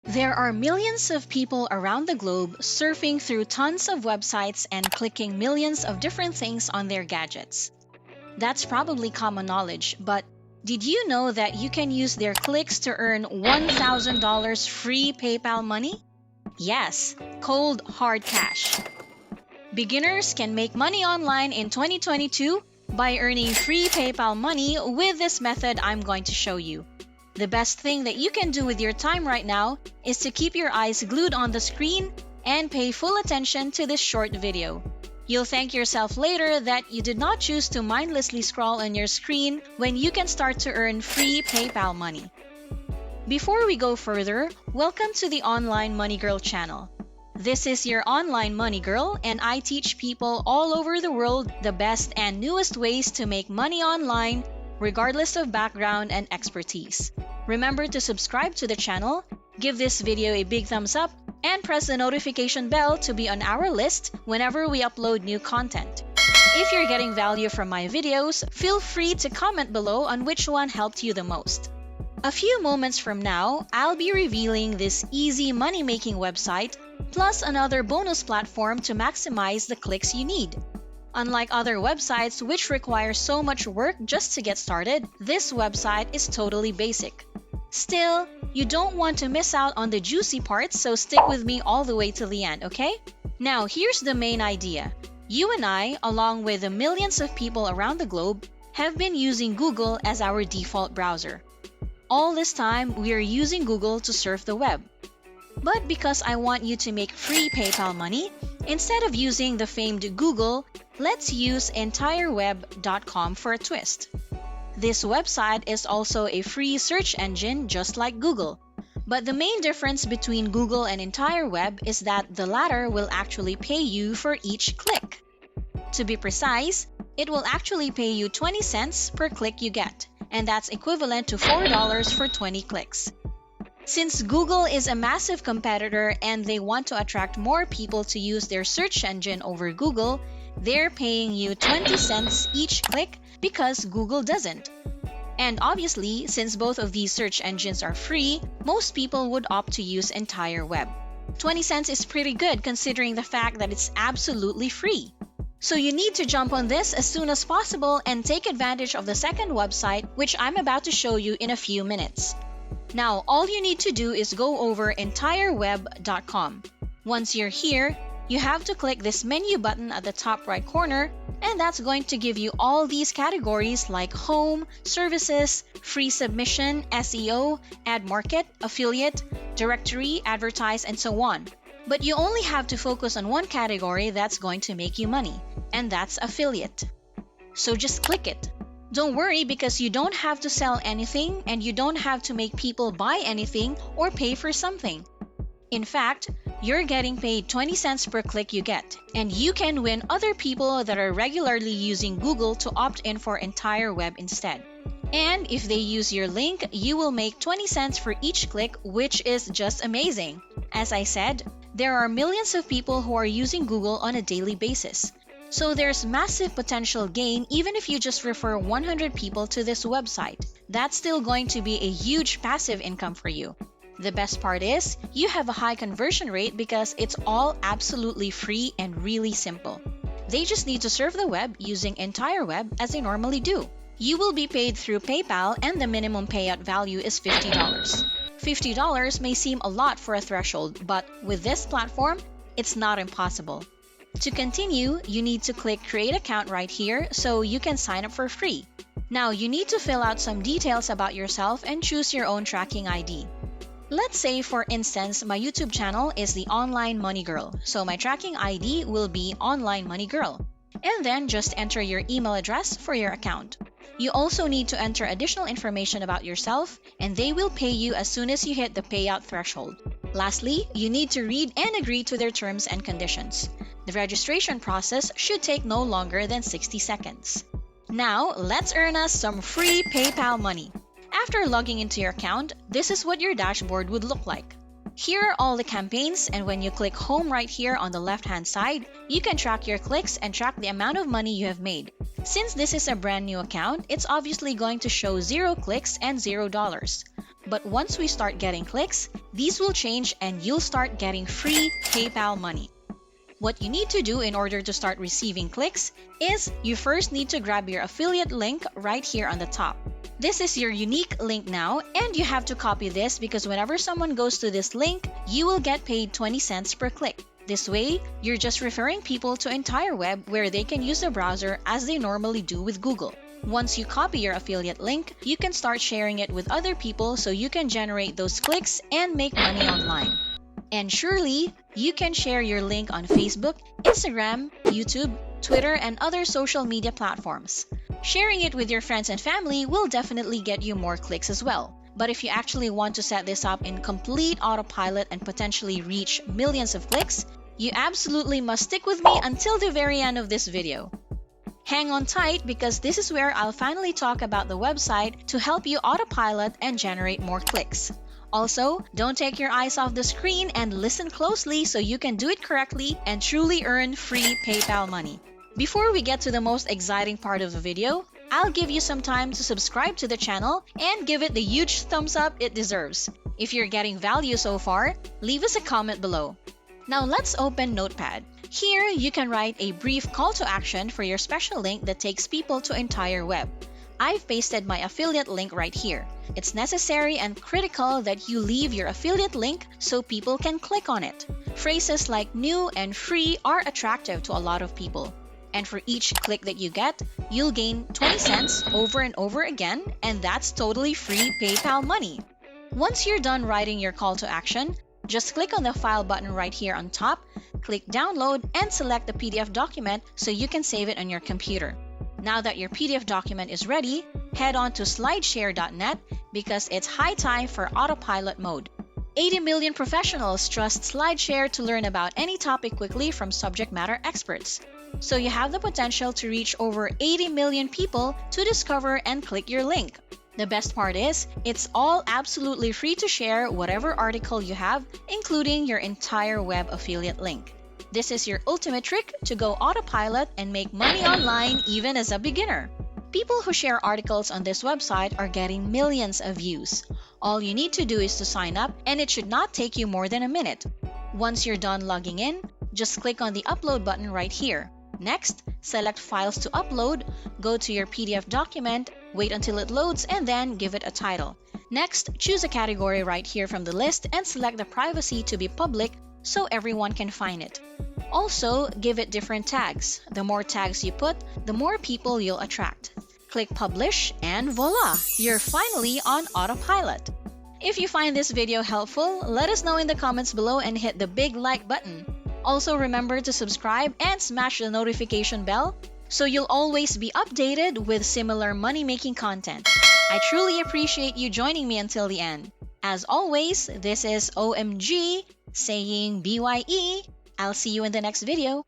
There are millions of people around the globe surfing through tons of websites and clicking millions of different things on their gadgets. That's probably common knowledge, but did you know that you can use their clicks to earn $1,000 free PayPal money? Yes, cold hard cash. Beginners can make money online in 2022 by earning free PayPal money with this method I'm going to show you. The best thing that you can do with your time right now is to keep your eyes glued on the screen and pay full attention to this short video. You'll thank yourself later that you did not choose to mindlessly scroll on your screen when you can start to earn free PayPal money. Before we go further, welcome to the Online Money Girl channel. This is your Online Money Girl, and I teach people all over the world the best and newest ways to make money online, regardless of background and expertise. Remember to subscribe to the channel, give this video a big thumbs up, and press the notification bell to be on our list whenever we upload new content. If you're getting value from my videos, feel free to comment below on which one helped you the most. A few moments from now, I'll be revealing this easy money-making website, plus another bonus platform to maximize the clicks you need. Unlike other websites which require so much work just to get started, this website is totally basic. Still, you don't want to miss out on the juicy parts, so stick with me all the way to the end, okay? Now, here's the main idea. You and I, along with the millions of people around the globe, have been using Google as our default browser. All this time, we are using Google to surf the web. But because I want you to make free PayPal money, instead of using the famed Google, let's use Entireweb.com for a twist. This website is also a free search engine just like Google. But the main difference between Google and Entireweb is that the latter will actually pay you for each click. To be precise, it will actually pay you 20 cents per click you get, and that's equivalent to $4 for 20 clicks. Since Google is a massive competitor and they want to attract more people to use their search engine over Google, they're paying you 20 cents each click because Google doesn't. And obviously, since both of these search engines are free, most people would opt to use Entireweb. 20 cents is pretty good considering the fact that it's absolutely free. So you need to jump on this as soon as possible and take advantage of the second website, which I'm about to show you in a few minutes. Now, all you need to do is go over Entireweb.com. Once you're here, you have to click this menu button at the top right corner, and that's going to give you all these categories like Home, Services, Free Submission, SEO, Ad Market, Affiliate, Directory, Advertise, and so on. But you only have to focus on one category that's going to make you money, and that's Affiliate. So just click it. Don't worry because you don't have to sell anything and you don't have to make people buy anything or pay for something. In fact, you're getting paid 20 cents per click you get, and you can win other people that are regularly using Google to opt in for Entireweb instead. And if they use your link, you will make 20 cents for each click, which is just amazing. As I said, there are millions of people who are using Google on a daily basis. So there's massive potential gain even if you just refer 100 people to this website. That's still going to be a huge passive income for you. The best part is, you have a high conversion rate because it's all absolutely free and really simple. They just need to surf the web using Entireweb as they normally do. You will be paid through PayPal and the minimum payout value is $50. $50 may seem a lot for a threshold, but with this platform, it's not impossible. To continue, you need to click Create Account right here so you can sign up for free. Now, you need to fill out some details about yourself and choose your own tracking ID. Let's say, for instance, my YouTube channel is the Online Money Girl, so my tracking ID will be Online Money Girl. And then just enter your email address for your account. You also need to enter additional information about yourself, and they will pay you as soon as you hit the payout threshold. Lastly, you need to read and agree to their terms and conditions. The registration process should take no longer than 60 seconds. Now, let's earn us some free PayPal money. After logging into your account, this is what your dashboard would look like. Here are all the campaigns, and when you click Home right here on the left-hand side, you can track your clicks and track the amount of money you have made. Since this is a brand new account, it's obviously going to show 0 clicks and $0. But once we start getting clicks, these will change and you'll start getting free PayPal money. What you need to do in order to start receiving clicks is you first need to grab your affiliate link right here on the top. This is your unique link now, and you have to copy this because whenever someone goes to this link, you will get paid 20 cents per click. This way, you're just referring people to Entireweb where they can use the browser as they normally do with Google. Once you copy your affiliate link, you can start sharing it with other people so you can generate those clicks and make money online. And surely, you can share your link on Facebook, Instagram, YouTube, Twitter, and other social media platforms. Sharing it with your friends and family will definitely get you more clicks as well. But if you actually want to set this up in complete autopilot and potentially reach millions of clicks, you absolutely must stick with me until the very end of this video. Hang on tight because this is where I'll finally talk about the website to help you autopilot and generate more clicks. Also, don't take your eyes off the screen and listen closely so you can do it correctly and truly earn free PayPal money. Before we get to the most exciting part of the video, I'll give you some time to subscribe to the channel and give it the huge thumbs up it deserves. If you're getting value so far, leave us a comment below. Now let's open Notepad. Here, you can write a brief call to action for your special link that takes people to Entireweb. I've pasted my affiliate link right here. It's necessary and critical that you leave your affiliate link so people can click on it. Phrases like new and free are attractive to a lot of people. And for each click that you get, you'll gain 20 cents over and over again, and that's totally free PayPal money. Once you're done writing your call to action, just click on the file button right here on top, click download, and select the PDF document so you can save it on your computer. Now that your PDF document is ready, head on to slideshare.net because it's high time for autopilot mode. 80 million professionals trust SlideShare to learn about any topic quickly from subject matter experts. So you have the potential to reach over 80 million people to discover and click your link. The best part is, it's all absolutely free to share whatever article you have, including your Entireweb affiliate link. This is your ultimate trick to go autopilot and make money online even as a beginner. People who share articles on this website are getting millions of views. All you need to do is to sign up, and it should not take you more than a minute. Once you're done logging in, just click on the upload button right here. Next, select Files to upload, go to your PDF document, wait until it loads, and then give it a title. Next, choose a category right here from the list and select the privacy to be public so everyone can find it. Also, give it different tags. The more tags you put, the more people you'll attract. Click Publish, and voila! You're finally on autopilot. If you find this video helpful, let us know in the comments below and hit the big like button. Also, remember to subscribe and smash the notification bell so you'll always be updated with similar money-making content. I truly appreciate you joining me until the end. As always, this is OMG saying BYE. I'll see you in the next video.